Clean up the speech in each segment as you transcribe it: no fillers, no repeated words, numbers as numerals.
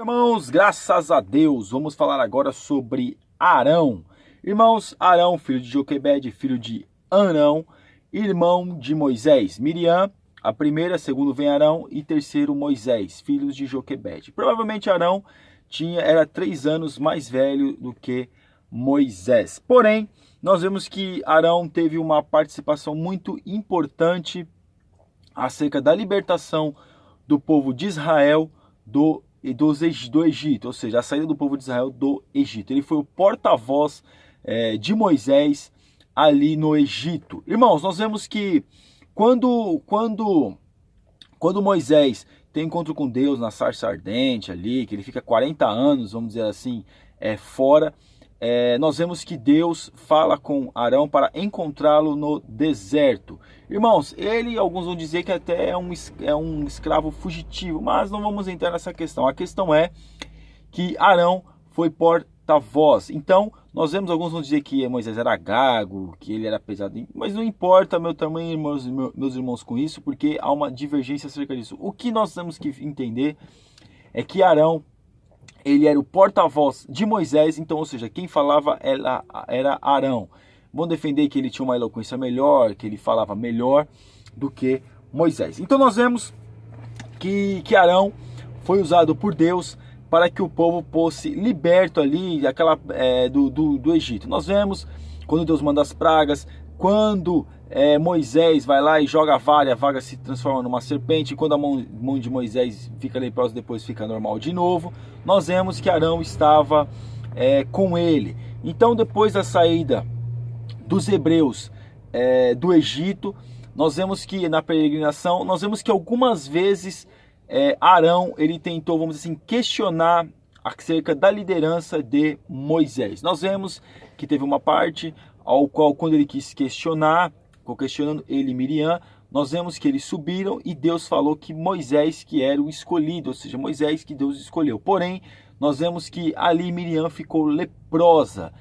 Irmãos, graças a Deus, vamos falar agora sobre Arão. Irmãos, Arão, filho de Joquebede, filho de Arão, irmão de Moisés. Miriam, a primeira, segundo vem Arão e terceiro Moisés, filhos de Joquebede. Provavelmente Arão era 3 anos mais velho do que Moisés. Porém, nós vemos que Arão teve uma participação muito importante acerca da libertação do povo de Israel do Egito, ou seja, a saída do povo de Israel do Egito. Ele foi o porta-voz de Moisés ali no Egito. Irmãos, nós vemos que quando Moisés tem encontro com Deus na sarça ardente ali, que ele fica 40 anos, vamos dizer assim, fora, nós vemos que Deus fala com Arão para encontrá-lo no deserto. Irmãos, alguns vão dizer que até é um escravo fugitivo, mas não vamos entrar nessa questão. A questão é que Arão foi porta-voz. Então, nós vemos, alguns vão dizer que Moisés era gago, que ele era pesado, mas não importa meu tamanho, meus irmãos, com isso, porque há uma divergência acerca disso. O que nós temos que entender é que Arão, ele era o porta-voz de Moisés, então, ou seja, quem falava era Arão. Vão defender que ele tinha uma eloquência melhor, que ele falava melhor do que Moisés. Então nós vemos que Arão foi usado por Deus para que o povo fosse liberto ali do Egito. Nós vemos quando Deus manda as pragas, quando Moisés vai lá e joga a vaga se transforma numa serpente, e quando a mão de Moisés fica leprosa, depois fica normal de novo. Nós vemos que Arão estava com ele. Então, depois da saída dos hebreus do Egito, nós vemos que na peregrinação, nós vemos que algumas vezes Arão, ele tentou, vamos dizer assim, questionar acerca da liderança de Moisés. Nós vemos que teve uma parte ao qual, quando ele quis questionar, questionando ele e Miriam, nós vemos que eles subiram e Deus falou que Moisés que era o escolhido, ou seja, Moisés que Deus escolheu. Porém, nós vemos que ali Miriam ficou leprosa.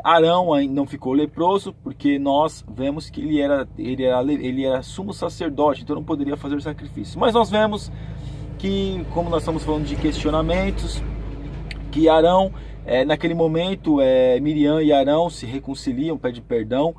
Arão não ficou leproso, porque nós vemos que ele era sumo sacerdote, então não poderia fazer sacrifício. Mas nós vemos que, como nós estamos falando de questionamentos, que Arão, naquele momento, Miriam e Arão se reconciliam, pedem perdão,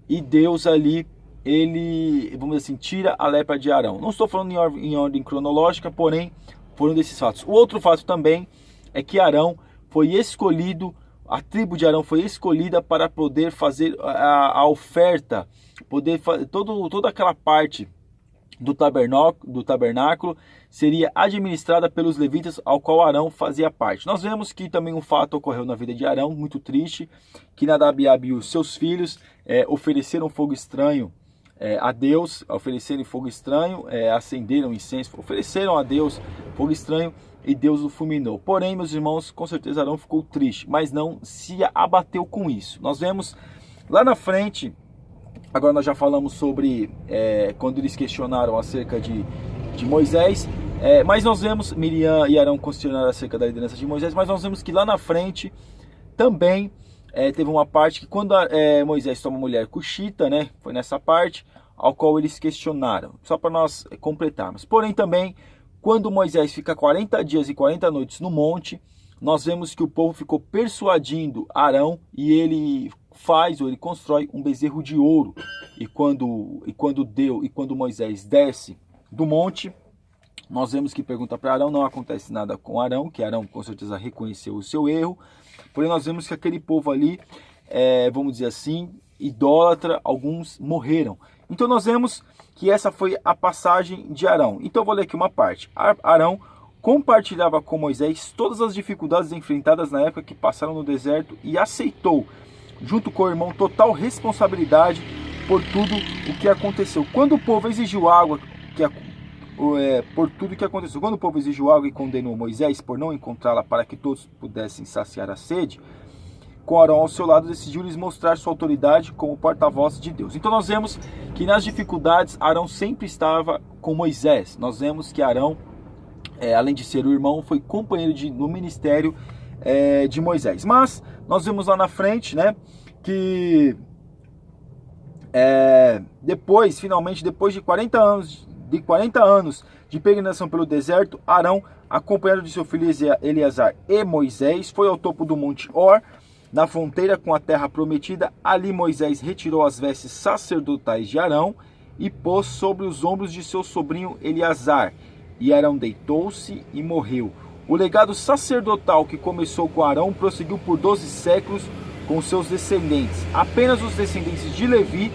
e Deus ali, ele, vamos dizer assim, tira a lepra de Arão. Não estou falando em ordem cronológica, porém, foram desses fatos. O outro fato também é que Arão foi escolhido, a tribo de Arão foi escolhida para poder fazer a oferta, poder fazer toda aquela parte do tabernáculo seria administrada pelos levitas, ao qual Arão fazia parte. Nós vemos que também um fato ocorreu na vida de Arão, muito triste, que Nadab e Abiú, os seus filhos, ofereceram fogo estranho a Deus, ofereceram fogo estranho, acenderam incenso, ofereceram a Deus fogo estranho, e Deus o fulminou. Porém, meus irmãos, com certeza Arão ficou triste, mas não se abateu com isso. Nós vemos lá na frente, agora nós já falamos sobre quando eles questionaram acerca de Moisés, mas nós vemos Miriam e Arão questionaram acerca da liderança de Moisés, mas nós vemos que lá na frente também teve uma parte que quando Moisés toma a mulher cuxita, né, foi nessa parte ao qual eles questionaram, só para nós completarmos. Porém também, quando Moisés fica 40 dias e 40 noites no monte, nós vemos que o povo ficou persuadindo Arão e ele constrói um bezerro de ouro. E quando Moisés desce do monte, nós vemos que pergunta para Arão, não acontece nada com Arão, que Arão com certeza reconheceu o seu erro. Porém nós vemos que aquele povo ali, vamos dizer assim, idólatra, alguns morreram. Então nós vemos que essa foi a passagem de Arão. Então eu vou ler aqui uma parte. Arão compartilhava com Moisés todas as dificuldades enfrentadas na época que passaram no deserto e aceitou, junto com o irmão, total responsabilidade por tudo o que aconteceu. Quando o povo exigiu água, por tudo o que aconteceu, quando o povo exigiu água e condenou Moisés por não encontrá-la para que todos pudessem saciar a sede, com Arão ao seu lado, decidiu lhes mostrar sua autoridade como porta-voz de Deus. Então nós vemos que nas dificuldades Arão sempre estava com Moisés. Nós vemos que Arão, além de ser o irmão, foi companheiro no ministério de Moisés. Mas nós vemos lá na frente, né, que finalmente, depois de 40 anos de peregrinação pelo deserto, Arão, acompanhado de seu filho Eleazar e Moisés, foi ao topo do monte Hor, na fronteira com a terra prometida. Ali Moisés retirou as vestes sacerdotais de Arão e pôs sobre os ombros de seu sobrinho Eleazar. E Arão deitou-se e morreu. O legado sacerdotal que começou com Arão prosseguiu por 12 séculos com seus descendentes. Apenas os descendentes de Levi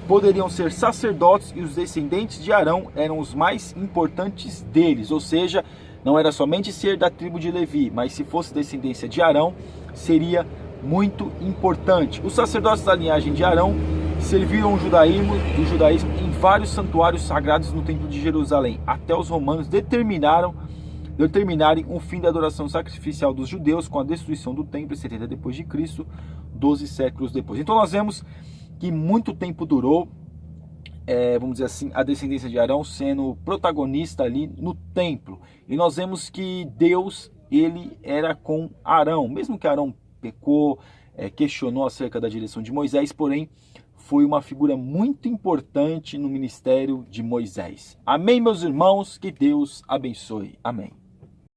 poderiam ser sacerdotes e os descendentes de Arão eram os mais importantes deles. Ou seja, não era somente ser da tribo de Levi, mas se fosse descendência de Arão, seria muito importante. Os sacerdotes da linhagem de Arão serviram o judaísmo em vários santuários sagrados no templo de Jerusalém, até os romanos determinarem o fim da adoração sacrificial dos judeus com a destruição do templo em 70 depois de Cristo, 12 séculos depois. Então nós vemos que muito tempo durou, vamos dizer assim, a descendência de Arão sendo protagonista ali no templo. E nós vemos que Deus, ele era com Arão, mesmo que Arão pecou, questionou acerca da direção de Moisés, porém foi uma figura muito importante no ministério de Moisés. Amém, meus irmãos? Que Deus abençoe. Amém.